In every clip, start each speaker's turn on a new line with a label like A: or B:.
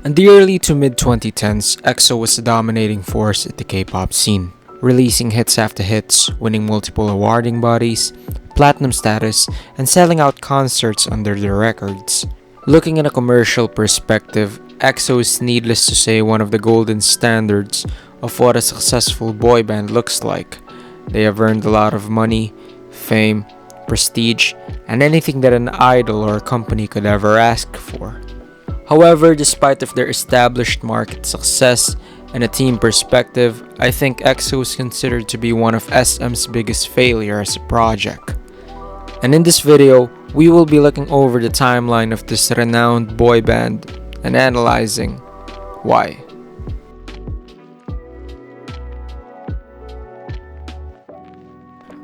A: In the early to mid-2010s, EXO was the dominating force at the K-pop scene, releasing hits after hits, winning multiple awarding bodies, platinum status, and selling out concerts under their records. Looking at a commercial perspective, EXO is needless to say one of the golden standards of what a successful boy band looks like. They have earned a lot of money, fame, prestige, and anything that an idol or a company could ever ask for. However, despite of their established market success and a team perspective, I think EXO is considered to be one of SM's biggest failure as a project. And in this video, we will be looking over the timeline of this renowned boy band and analyzing why.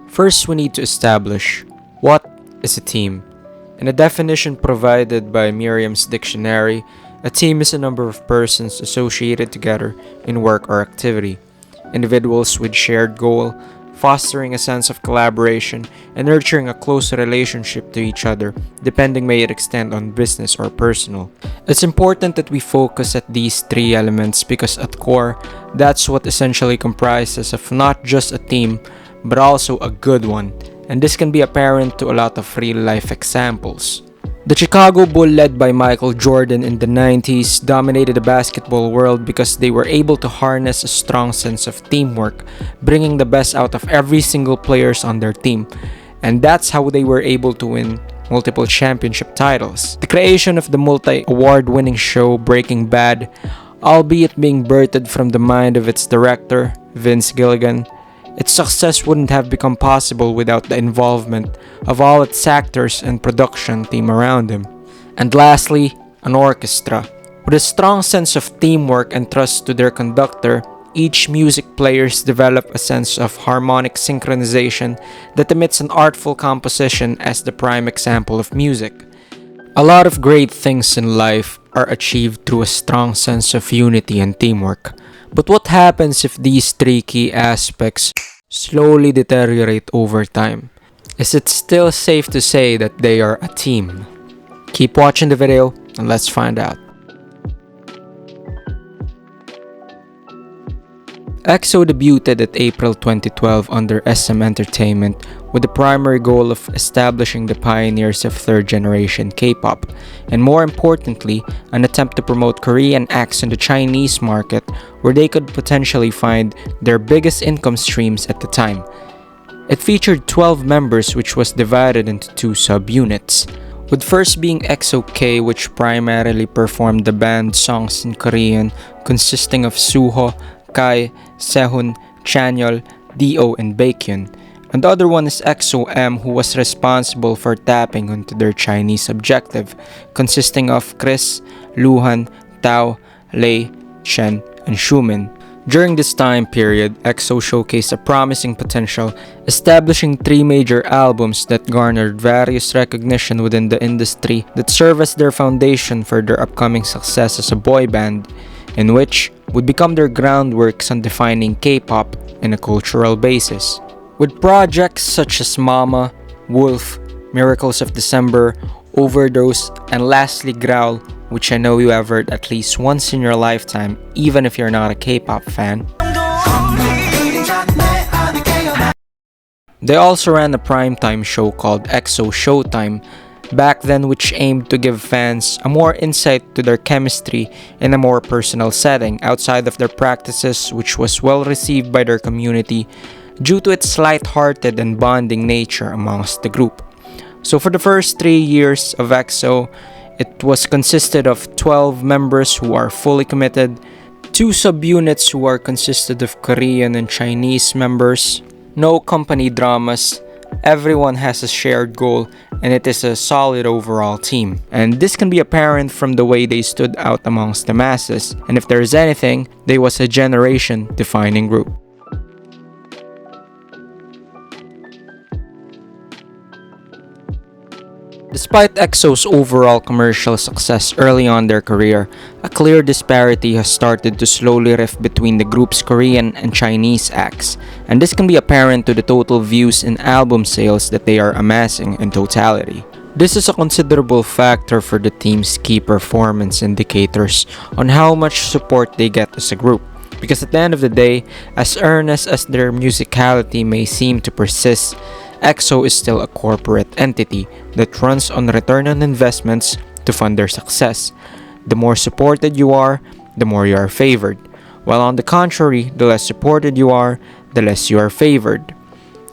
A: First, we need to establish what is a team. In a definition provided by Merriam's dictionary, a team is a number of persons associated together in work or activity. Individuals with shared goal, fostering a sense of collaboration, and nurturing a close relationship to each other, depending may it extend on business or personal. It's important that we focus at these three elements because at core, that's what essentially comprises of not just a team, but also a good one. And this can be apparent to a lot of real-life examples. The Chicago Bull led by Michael Jordan in the 90s dominated the basketball world because they were able to harness a strong sense of teamwork, bringing the best out of every single players on their team. And that's how they were able to win multiple championship titles. The creation of the multi-award-winning show Breaking Bad, albeit being birthed from the mind of its director, Vince Gilligan, its success wouldn't have become possible without the involvement of all its actors and production team around him. And lastly, an orchestra. With a strong sense of teamwork and trust to their conductor, each music players develop a sense of harmonic synchronization that emits an artful composition as the prime example of music. A lot of great things in life are achieved through a strong sense of unity and teamwork. But what happens if these three key aspects slowly deteriorate over time? Is it still safe to say that they are a team? Keep watching the video and let's find out. EXO debuted at April 2012 under SM Entertainment with the primary goal of establishing the pioneers of third-generation K-pop, and more importantly, an attempt to promote Korean acts in the Chinese market where they could potentially find their biggest income streams at the time. It featured 12 members which was divided into two subunits, with first being exo-k, which primarily performed the band's songs in Korean, consisting of Suho, Kai, Sehun, Chanyeol, Do, and Baekhyun. And the other one is exo-m, who was responsible for tapping onto their Chinese objective, consisting of Chris, Luhan, Tao, Lei, Chen, and Xiumin. During this time period, EXO showcased a promising potential, establishing three major albums that garnered various recognition within the industry that serve as their foundation for their upcoming success as a boy band, in which would become their groundworks on defining K-pop in a cultural basis. With projects such as Mama, Wolf, Miracles of December, Overdose, and lastly Growl, which I know you have heard at least once in your lifetime, even if you're not a K-pop fan. They also ran a primetime show called EXO Showtime back then, which aimed to give fans a more insight to their chemistry in a more personal setting outside of their practices, which was well received by their community due to its light-hearted and bonding nature amongst the group. So for the first 3 years of EXO, it was consisted of 12 members who are fully committed, 2 subunits who are consisted of Korean and Chinese members, no company dramas, everyone has a shared goal, and it is a solid overall team. And this can be apparent from the way they stood out amongst the masses, and if there's anything, they was a generation-defining group. Despite EXO's overall commercial success early on in their career, a clear disparity has started to slowly rift between the group's Korean and Chinese acts, and this can be apparent to the total views and album sales that they are amassing in totality. This is a considerable factor for the team's key performance indicators on how much support they get as a group. Because at the end of the day, as earnest as their musicality may seem to persist, EXO is still a corporate entity that runs on return on investments to fund their success. The more supported you are, the more you are favored. While on the contrary, the less supported you are, the less you are favored.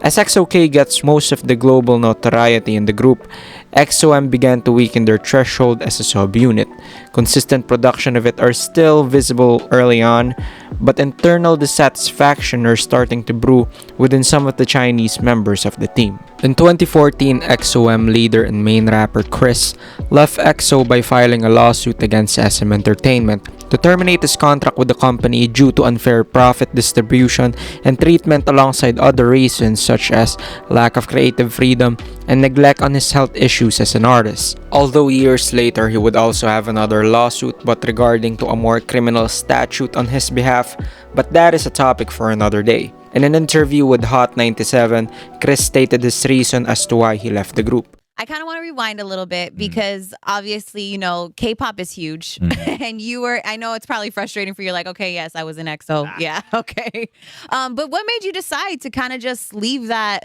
A: As exo-k gets most of the global notoriety in the group, exo-m began to weaken their threshold as a subunit. Consistent production of it are still visible early on, but internal dissatisfaction are starting to brew within some of the Chinese members of the team. In 2014, exo-m leader and main rapper Chris left EXO by filing a lawsuit against SM Entertainment to terminate his contract with the company due to unfair profit distribution and treatment alongside other reasons such as lack of creative freedom and neglect on his health issues as an artist. Although years later he would also have another lawsuit but regarding to a more criminal statute on his behalf, but that is a topic for another day. In an interview with Hot 97, Chris stated his reason as to why he left the group.
B: I kind of want to rewind a little bit because obviously, you know, K-pop is huge. And I know it's probably frustrating for you. Like, okay, yes, I was in EXO. Yeah, okay. But what made you decide to kind of just leave that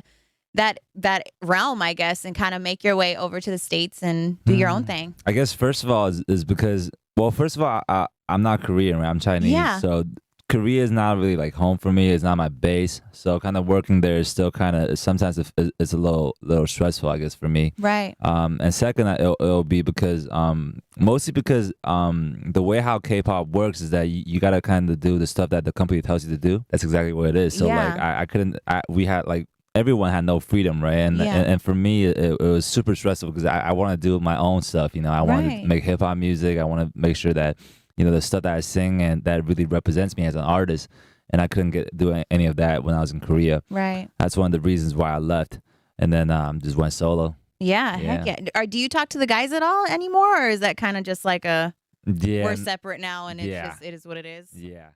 B: realm, I guess, and kind of make your way over to the States and do your own thing?
C: I guess first of all is because, well, first of all, I'm not Korean, right? I'm Chinese.
B: Yeah.
C: So Korea is not really like home for me. It's not my base. So kind of working there is still kind of, sometimes it's a little stressful, I guess, for me.
B: Right.
C: And second, it'll be because, mostly because the way how K-pop works is that you got to kind of do the stuff that the company tells you to do. That's exactly what it is. So
B: Yeah.
C: like we had like, everyone had no freedom, right? And for me, it was super stressful because I want to do my own stuff. You know, I want
B: Right.
C: to make hip hop music. I want to make sure that, you know, the stuff that I sing and that really represents me as an artist. And I couldn't do any of that when I was in Korea.
B: Right.
C: That's one of the reasons why I left. And then just went solo.
B: Yeah. Heck yeah. Do you talk to the guys at all anymore? Or is that kind of just like we're separate now and it is what it is?
C: Yeah.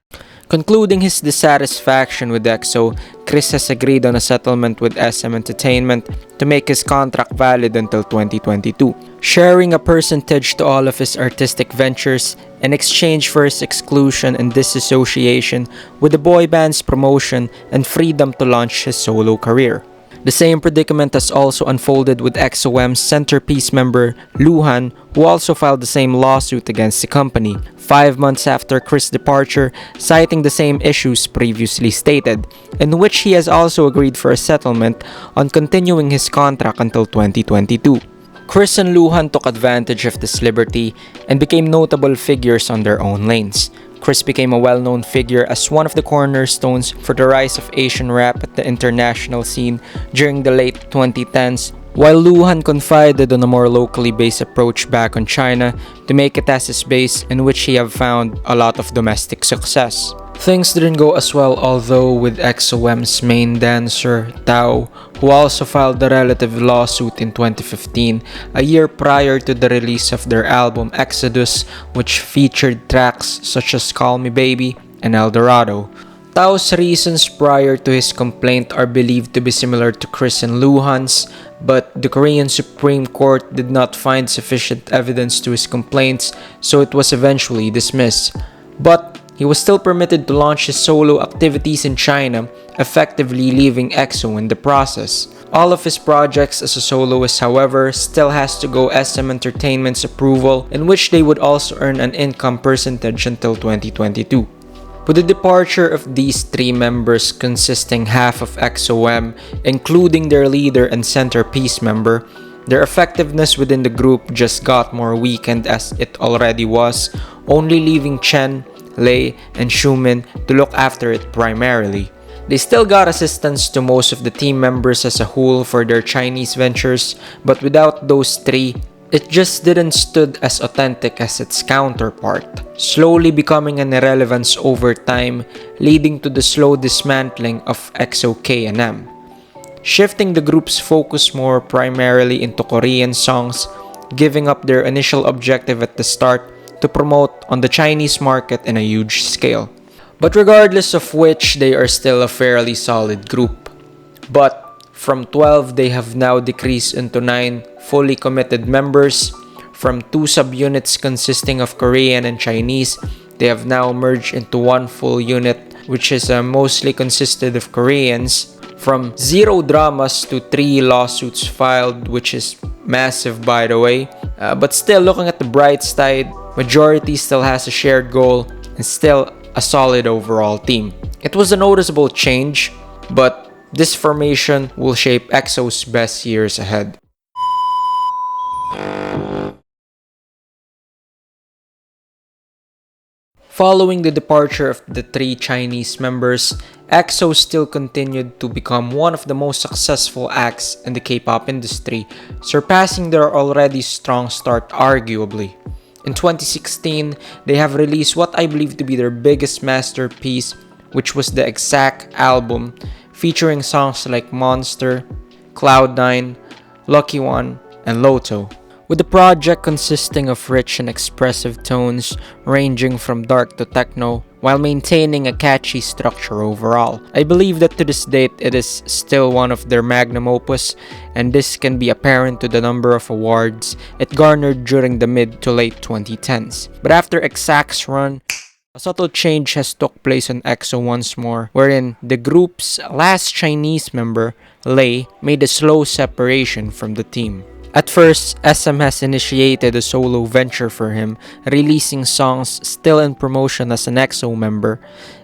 A: Concluding his dissatisfaction with EXO, Chris has agreed on a settlement with SM Entertainment to make his contract valid until 2022, sharing a percentage to all of his artistic ventures in exchange for his exclusion and disassociation with the boy band's promotion and freedom to launch his solo career. The same predicament has also unfolded with exo-m's centerpiece member Luhan, who also filed the same lawsuit against the company 5 months after Chris' departure, citing the same issues previously stated, in which he has also agreed for a settlement on continuing his contract until 2022. Chris and Luhan took advantage of this liberty and became notable figures on their own lanes. Chris became a well-known figure as one of the cornerstones for the rise of Asian rap at the international scene during the late 2010s, while Luhan confided on a more locally based approach back on China to make it as his base, in which he have found a lot of domestic success. Things didn't go as well, although, with exo-m's main dancer, Tao, who also filed the relative lawsuit in 2015, a year prior to the release of their album Exodus, which featured tracks such as Call Me Baby and El Dorado. Tao's reasons prior to his complaint are believed to be similar to Chris and Luhan's, but the Korean Supreme Court did not find sufficient evidence to his complaints, so it was eventually dismissed. But he was still permitted to launch his solo activities in China, effectively leaving EXO in the process. All of his projects as a soloist, however, still has to go SM Entertainment's approval, in which they would also earn an income percentage until 2022. With the departure of these three members consisting half of exo-m, including their leader and centerpiece member, their effectiveness within the group just got more weakened as it already was, only leaving Chen, Lei, and Xiumin to look after it primarily. They still got assistance to most of the team members as a whole for their Chinese ventures, but without those three, it just didn't stood as authentic as its counterpart, slowly becoming an irrelevance over time, leading to the slow dismantling of exo-k and m. Shifting the group's focus more primarily into Korean songs, giving up their initial objective at the start to promote on the Chinese market in a huge scale. But regardless of which, they are still a fairly solid group. But From 12, they have now decreased into 9 fully committed members. From 2 subunits consisting of Korean and Chinese, they have now merged into 1 full unit, which is mostly consisted of Koreans. From 0 dramas to 3 lawsuits filed, which is massive by the way. But still, looking at the bright side, majority still has a shared goal and still a solid overall team. It was a noticeable change, but this formation will shape EXO's best years ahead. Following the departure of the 3 Chinese members, EXO still continued to become one of the most successful acts in the K-pop industry, surpassing their already strong start arguably. In 2016, they have released what I believe to be their biggest masterpiece, which was the Exact album, featuring songs like Monster, Cloud9, Lucky One, and Loto. With the project consisting of rich and expressive tones ranging from dark to techno while maintaining a catchy structure overall. I believe that to this date it is still one of their magnum opus, and this can be apparent to the number of awards it garnered during the mid to late 2010s. But after Exact's run, a subtle change has took place on EXO once more, wherein the group's last Chinese member, Lay, made a slow separation from the team. At first, SM has initiated a solo venture for him, releasing songs still in promotion as an EXO member,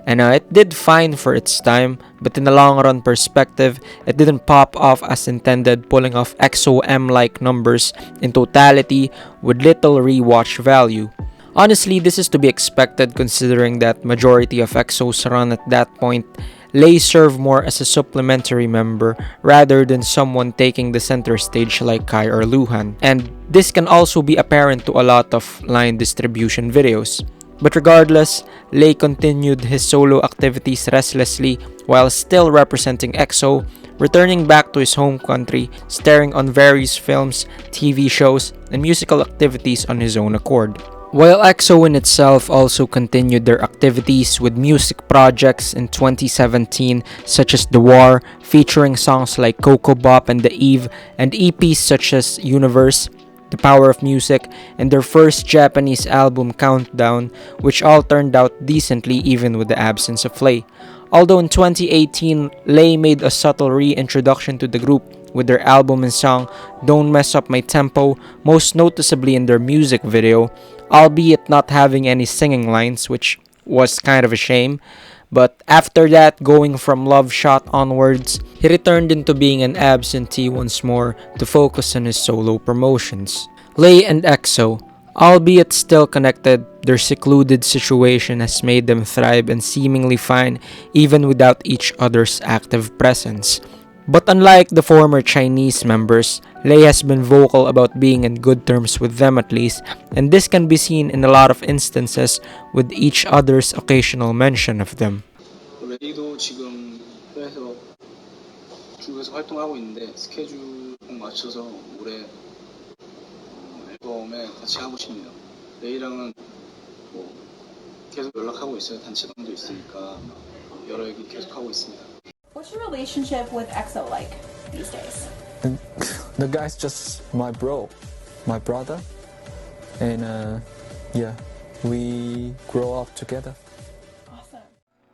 A: and it did fine for its time, but in the long run perspective, it didn't pop off as intended, pulling off exo-m-like numbers in totality with little rewatch value. Honestly, this is to be expected considering that majority of EXO's run at that point, Lay served more as a supplementary member rather than someone taking the center stage like Kai or Luhan, and this can also be apparent to a lot of line distribution videos. But regardless, Lay continued his solo activities restlessly while still representing EXO, returning back to his home country, starring on various films, TV shows, and musical activities on his own accord. While EXO in itself also continued their activities with music projects in 2017 such as The War, featuring songs like kpop and The Eve, and EPs such as Universe, The Power of Music, and their first Japanese album Countdown, which all turned out decently even with the absence of Lay. Although in 2018, Lay made a subtle reintroduction to the group with their album and song Don't Mess Up My Tempo, most noticeably in their music video, albeit not having any singing lines, which was kind of a shame. But after that, going from Love Shot onwards, he returned into being an absentee once more to focus on his solo promotions. Lay and EXO, albeit still connected, their secluded situation has made them thrive and seemingly fine even without each other's active presence. But unlike the former Chinese members, Lay has been vocal about being in good terms with them at least, and this can be seen in a lot of instances with each other's occasional mention of them.
D: 레이도 지금 해외에서 중국에서 활동하고 있는데 스케줄 꼭 맞춰서 올해 앨범에 같이 하고 싶네요. 레이랑은 뭐 계속 연락하고 있어요. 단체방도 있으니까 여러 얘기 계속 하고 있습니다.
E: What's your relationship with EXO like these days?
F: The guy's just my bro, my brother, and yeah, we grow up together.
E: Awesome.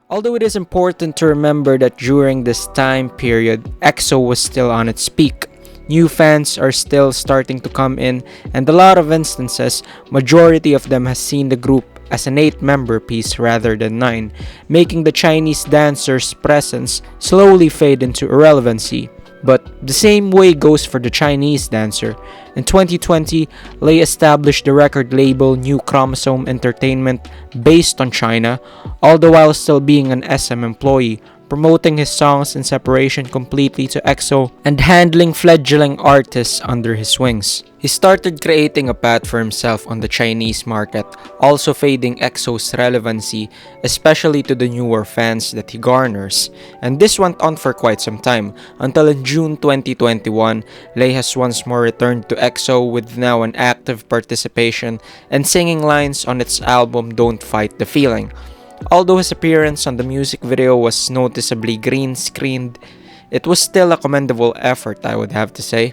A: Although it is important to remember that during this time period, EXO was still on its peak. New fans are still starting to come in, and a lot of instances, majority of them has seen the group as an 8-member piece rather than 9, making the Chinese dancers' presence slowly fade into irrelevancy. But the same way goes for the Chinese dancer. In 2020, Lay established the record label New Chromosome Entertainment based on China, all the while still being an SM employee, promoting his songs in separation completely to EXO and handling fledgling artists under his wings. He started creating a path for himself on the Chinese market, also fading EXO's relevancy, especially to the newer fans that he garners. And this went on for quite some time, until in June 2021, Lay has once more returned to EXO with now an active participation and singing lines on its album Don't Fight the Feeling. Although his appearance on the music video was noticeably green-screened, it was still a commendable effort, I would have to say.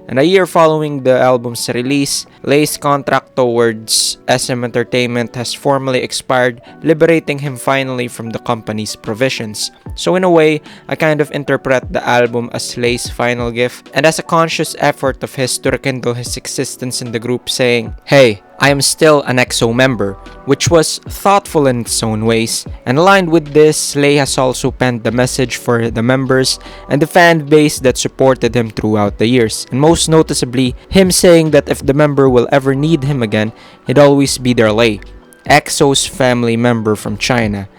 A: And a year following the album's release, Lay's contract towards SM Entertainment has formally expired, liberating him finally from the company's provisions. So in a way, I kind of interpret the album as Lay's final gift and as a conscious effort of his to rekindle his existence in the group, saying, "Hey, I am still an EXO member," which was thoughtful in its own ways. And aligned with this, Lay has also penned the message for the members and the fan base that supported him throughout the years. And most noticeably, him saying that if the member will ever need him again, he'd always be their Lay, EXO's family member from China.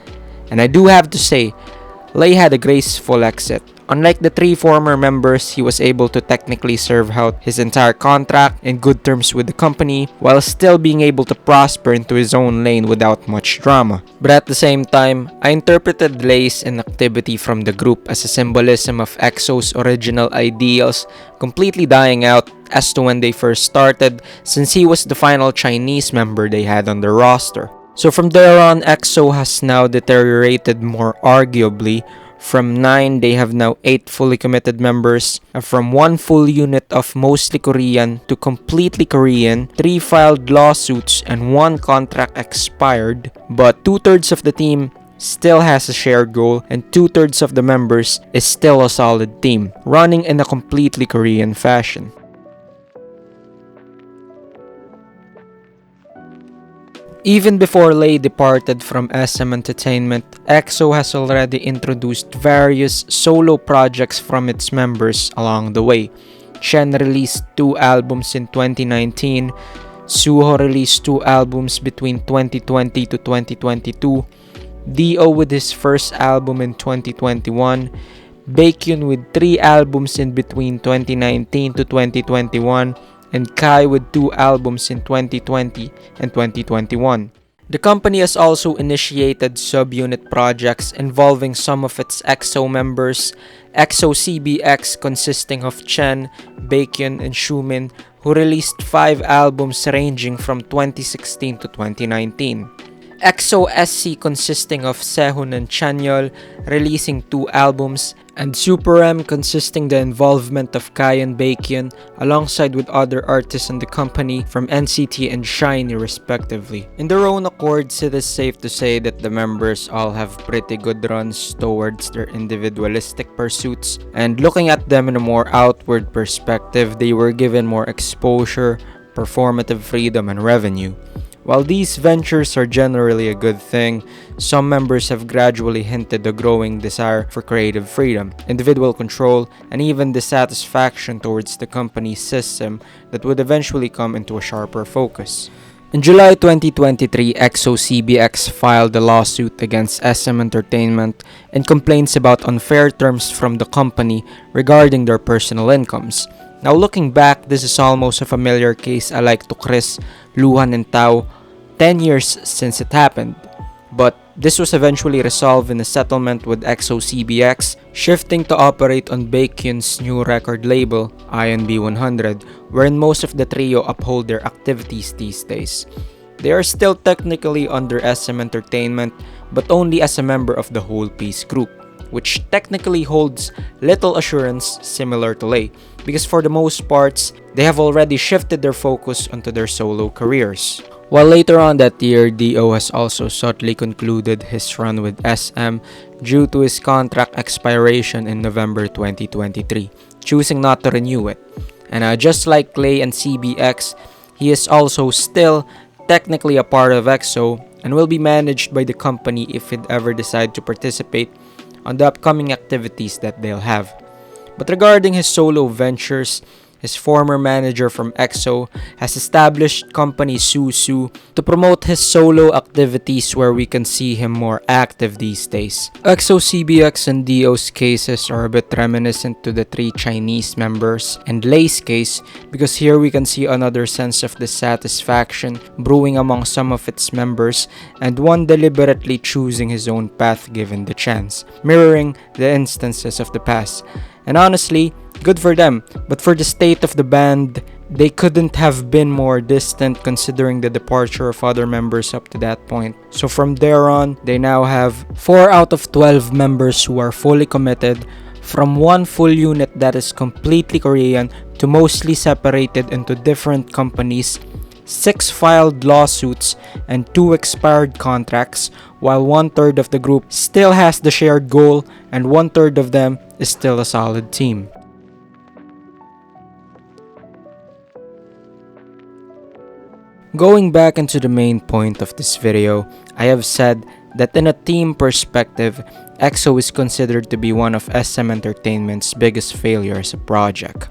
A: And I do have to say, Lay had a graceful exit. Unlike the 3 former members, he was able to technically serve out his entire contract in good terms with the company, while still being able to prosper into his own lane without much drama. But at the same time, I interpreted Lay's inactivity from the group as a symbolism of EXO's original ideals completely dying out as to when they first started, since he was the final Chinese member they had on their roster. So from there on, EXO has now deteriorated more arguably. From 9, they have now 8 fully committed members. From 1 full unit of mostly Korean to completely Korean, 3 filed lawsuits, and 1 contract expired. But 2/3 of the team still has a shared goal, and 2/3 of the members is still a solid team, running in a completely Korean fashion. Even before Lay departed from SM Entertainment, EXO has already introduced various solo projects from its members along the way. Chen released 2 albums in 2019, Suho released 2 albums between 2020 to 2022, D.O. with his first album in 2021, Baekhyun with 3 albums in between 2019 to 2021, and Kai with 2 albums in 2020 and 2021. The company has also initiated subunit projects involving some of its EXO members, exo-cbx consisting of Chen, Baekhyun, and Xiumin, who released 5 albums ranging from 2016 to 2019. exo-sc consisting of Sehun and Chanyeol, releasing 2 albums, and Super-M consisting the involvement of Kai and Baekhyun alongside with other artists in the company from NCT and SHINee respectively. In their own accords, it is safe to say that the members all have pretty good runs towards their individualistic pursuits, and looking at them in a more outward perspective, they were given more exposure, performative freedom, and revenue. While these ventures are generally a good thing, some members have gradually hinted a growing desire for creative freedom, individual control, and even dissatisfaction towards the company's system that would eventually come into a sharper focus. In July 2023, exo-cbx filed a lawsuit against SM Entertainment and complaints about unfair terms from the company regarding their personal incomes. Now looking back, this is almost a familiar case alike to Chris, Luhan, and Tao 10 years since it happened. But this was eventually resolved in a settlement with exo-cbx, shifting to operate on Baekhyun's new record label, INB 100, wherein most of the trio uphold their activities these days. They are still technically under SM Entertainment, but only as a member of the Whole Piece group, which technically holds little assurance similar to Lay, because for the most parts, they have already shifted their focus onto their solo careers. While later on that year, D.O. has also subtly concluded his run with SM due to his contract expiration in November 2023, choosing not to renew it. And just like Lay and CBX, he is also still technically a part of EXO and will be managed by the company if it ever decide to participate on the upcoming activities that they'll have. But regarding his solo ventures, his former manager from EXO has established company Susu to promote his solo activities, where we can see him more active these days. exo-cbx and D.O.'s cases are a bit reminiscent to the 3 Chinese members and Lay's case, because here we can see another sense of dissatisfaction brewing among some of its members, and one deliberately choosing his own path given the chance, mirroring the instances of the past. And honestly, good for them, but for the state of the band, they couldn't have been more distant considering the departure of other members up to that point. So from there on, they now have 4 out of 12 members who are fully committed, From one full unit that is completely Korean to mostly separated into different companies, 6 filed lawsuits, and 2 expired contracts, while 1/3 of the group still has the shared goal and 1/3 of them is still a solid team. Going back into the main point of this video, I have said that in a team perspective, EXO is considered to be one of SM Entertainment's biggest failures as a project.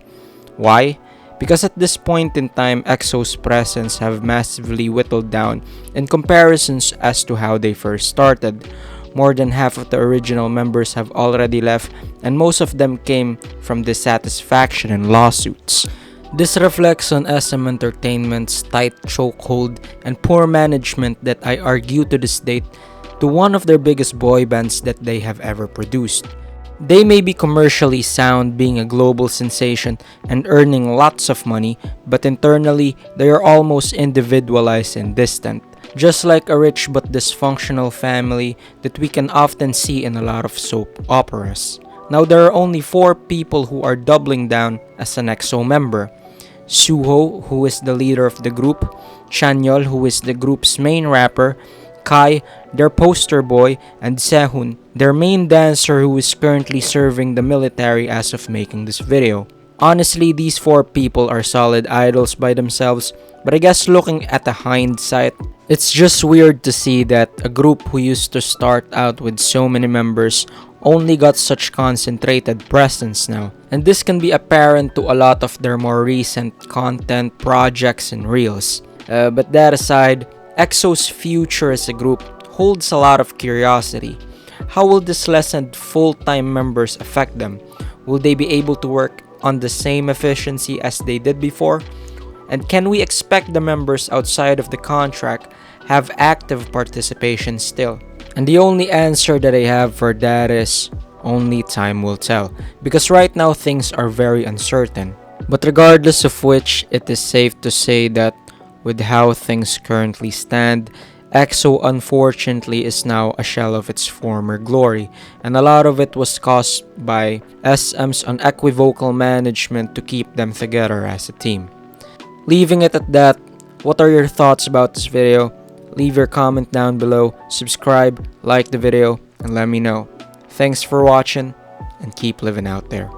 A: Why? Because at this point in time, EXO's presence have massively whittled down in comparisons as to how they first started. More than half of the original members have already left, and most of them came from dissatisfaction and lawsuits. This reflects on SM Entertainment's tight chokehold and poor management that I argue to this date to one of their biggest boy bands that they have ever produced. They may be commercially sound, being a global sensation and earning lots of money, but internally, they are almost individualized and distant, just like a rich but dysfunctional family that we can often see in a lot of soap operas. Now, there are only 4 people who are doubling down as an EXO member. Suho, who is the leader of the group, Chanyeol, who is the group's main rapper, Kai, their poster boy, and Sehun, their main dancer who is currently serving the military as of making this video. Honestly, these 4 people are solid idols by themselves, but I guess looking at the hindsight, it's just weird to see that a group who used to start out with so many members only got such concentrated presence now. And this can be apparent to a lot of their more recent content, projects, and reels. But that aside, EXO's future as a group holds a lot of curiosity. How will this lessened full-time members affect them? Will they be able to work on the same efficiency as they did before? And can we expect the members outside of the contract have active participation still? And the only answer that I have for that is only time will tell, because right now things are very uncertain. But regardless of which, it is safe to say that with how things currently stand, EXO unfortunately is now a shell of its former glory, and a lot of it was caused by SM's unequivocal management to keep them together as a team. Leaving it at that, what are your thoughts about this video? Leave your comment down below, subscribe, like the video, and let me know. Thanks for watching, and keep living out there.